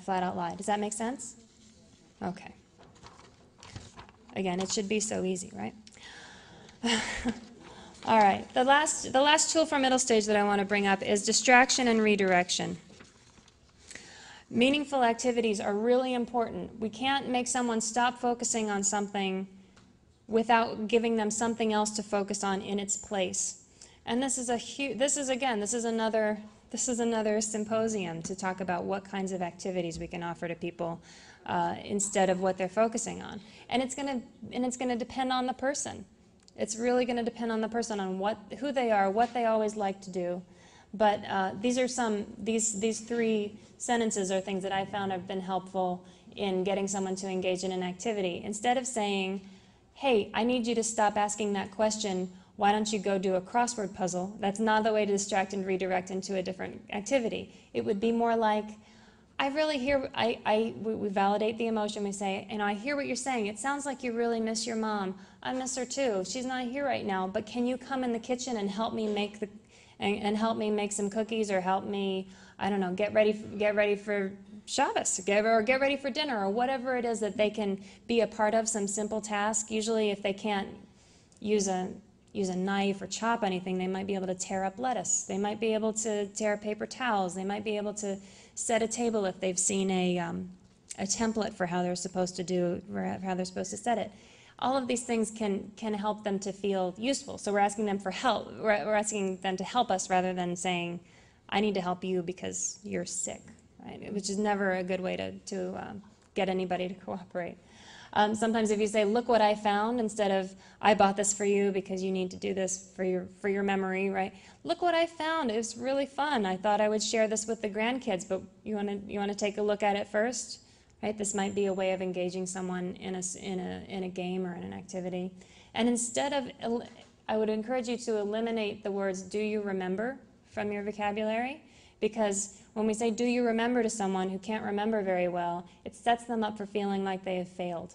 flat out lie. Does that make sense? Okay. Again, it should be so easy, right? All right. The last tool for middle stage that I want to bring up is distraction and redirection. Meaningful activities are really important. We can't make someone stop focusing on something without giving them something else to focus on in its place. And this is another symposium to talk about what kinds of activities we can offer to people instead of what they're focusing on. And it's going to depend on the person. It's really going to depend on the person, on who they are, what they always like to do. But these 3 sentences are things that I found have been helpful in getting someone to engage in an activity. Instead of saying, "Hey, I need you to stop asking that question. Why don't you go do a crossword puzzle?" That's not the way to distract and redirect into a different activity. It would be more like, "I really hear," we validate the emotion. We say, "I hear what you're saying. It sounds like you really miss your mom. I miss her too. She's not here right now, but can you come in the kitchen and help me make some cookies, or help me, I don't know, get ready for Shabbos, or get ready for dinner," or whatever it is that they can be a part of, some simple task. Usually if they can't use a knife or chop anything, they might be able to tear up lettuce. They might be able to tear paper towels. They might be able to set a table if they've seen a template for how they're supposed to set it. All of these things can help them to feel useful. So we're asking them for help. We're asking them to help us rather than saying, "I need to help you because you're sick," right? Which is never a good way to get anybody to cooperate. Sometimes if you say, "Look what I found," instead of, "I bought this for you because you need to do this for your memory," right? "Look what I found. It was really fun. I thought I would share this with the grandkids, but you want to take a look at it first?" Right? This might be a way of engaging someone in a game or in an activity. And instead of, I would encourage you to eliminate the words "do you remember" from your vocabulary, because when we say, do you remember to someone who can't remember very well, it sets them up for feeling like they have failed.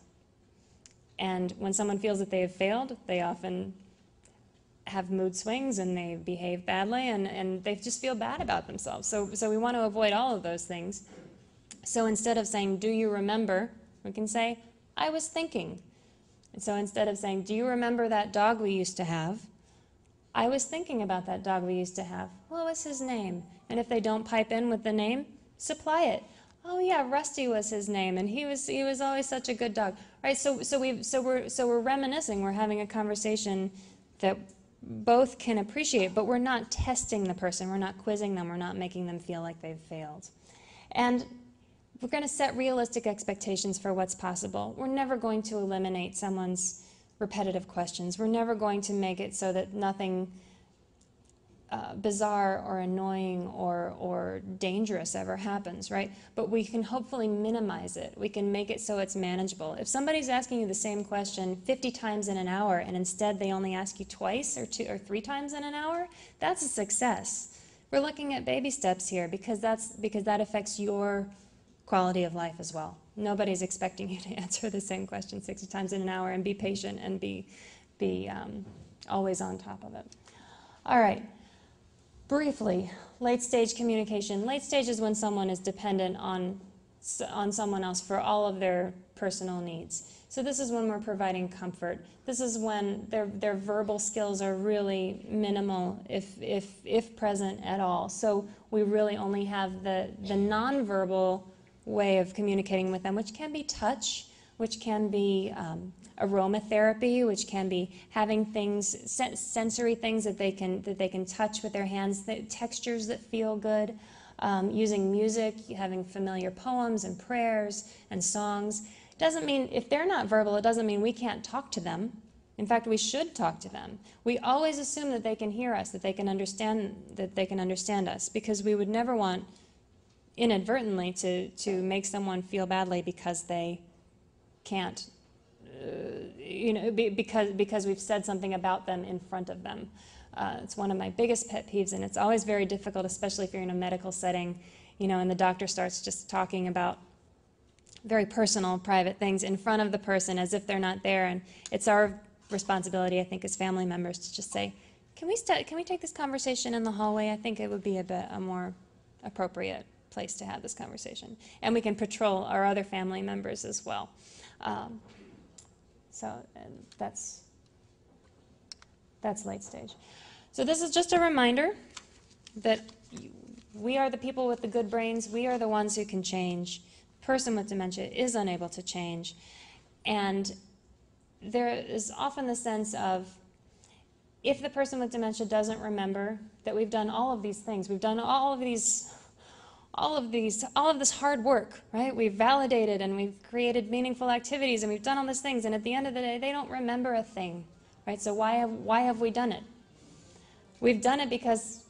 And when someone feels that they have failed, they often have mood swings and they behave badly and they just feel bad about themselves. So we want to avoid all of those things. So instead of saying, do you remember, we can say, I was thinking. And so instead of saying, do you remember that dog we used to have? I was thinking about that dog we used to have. What was his name? And if they don't pipe in with the name, supply it. Oh yeah, Rusty was his name, and he was always such a good dog. Right? So we're reminiscing. We're having a conversation that both can appreciate, but we're not testing the person. We're not quizzing them. We're not making them feel like they've failed. And we're going to set realistic expectations for what's possible. We're never going to eliminate someone's repetitive questions. We're never going to make it so that nothing bizarre or annoying or dangerous ever happens, right? But we can hopefully minimize it. We can make it so it's manageable. If somebody's asking you the same question 50 times in an hour and instead they only ask you twice or 2 or 3 times in an hour, that's a success. We're looking at baby steps here because that affects your quality of life as well. Nobody's expecting you to answer the same question 60 times in an hour and be patient and be always on top of it. All right. Briefly, late-stage communication. Late stage is when someone is dependent on someone else for all of their personal needs. So this is when we're providing comfort. This is when their verbal skills are really minimal, if present at all. So we really only have the nonverbal way of communicating with them, which can be touch, which can be aromatherapy, which can be having things, sensory things that they can touch with their hands, textures that feel good, using music, having familiar poems and prayers and songs. Doesn't mean, if they're not verbal, it doesn't mean we can't talk to them. In fact, we should talk to them. We always assume that they can hear us, that they can understand us, because we would never want inadvertently to make someone feel badly because they can't, because we've said something about them in front of them. It's one of my biggest pet peeves, and it's always very difficult, especially if you're in a medical setting, and the doctor starts just talking about very personal, private things in front of the person as if they're not there. And it's our responsibility, I think, as family members to just say, can we take this conversation in the hallway? I think it would be a more appropriate place to have this conversation. And we can patrol our other family members as well. So that's late stage. So this is just a reminder that we are the people with the good brains. We are the ones who can change. The person with dementia is unable to change. And there is often the sense of, if the person with dementia doesn't remember that we've done all of these things, we've done all of this hard work, right? We've validated and we've created meaningful activities and we've done all these things, and at the end of the day, they don't remember a thing, right? So why have we done it? We've done it because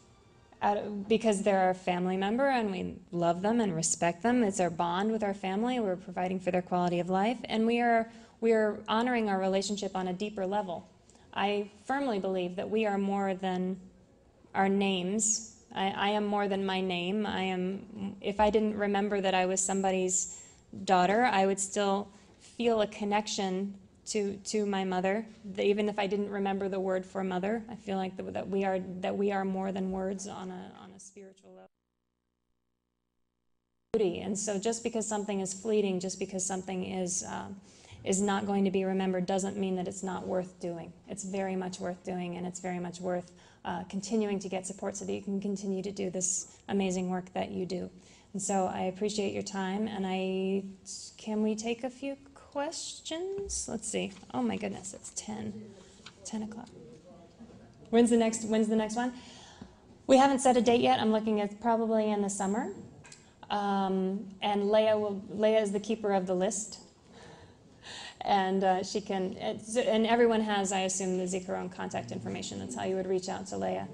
they're our family member and we love them and respect them. It's our bond with our family. We're providing for their quality of life, and we are honoring our relationship on a deeper level. I firmly believe that we are more than our names. I am more than my name. If I didn't remember that I was somebody's daughter, I would still feel a connection to my mother. Even if I didn't remember the word for mother, I feel like that we are more than words on a spiritual level. And so just because something is fleeting, just because something is not going to be remembered, doesn't mean that it's not worth doing. It's very much worth doing, and it's very much worth continuing to get support so that you can continue to do this amazing work that you do. And so I appreciate your time, and can we take a few questions? Let's see. Oh my goodness, it's 10 o'clock. When's the next one? We haven't set a date yet. I'm looking at probably in the summer. And Leah is the keeper of the list. And she can, and everyone has, I assume, the Zicharon contact information. That's how you would reach out to Leah.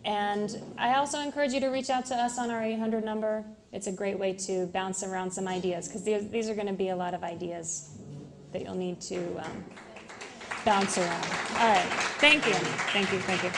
And I also encourage you to reach out to us on our 800 number. It's a great way to bounce around some ideas, because these are going to be a lot of ideas that you'll need to bounce around. All right. Thank you. Thank you. Thank you.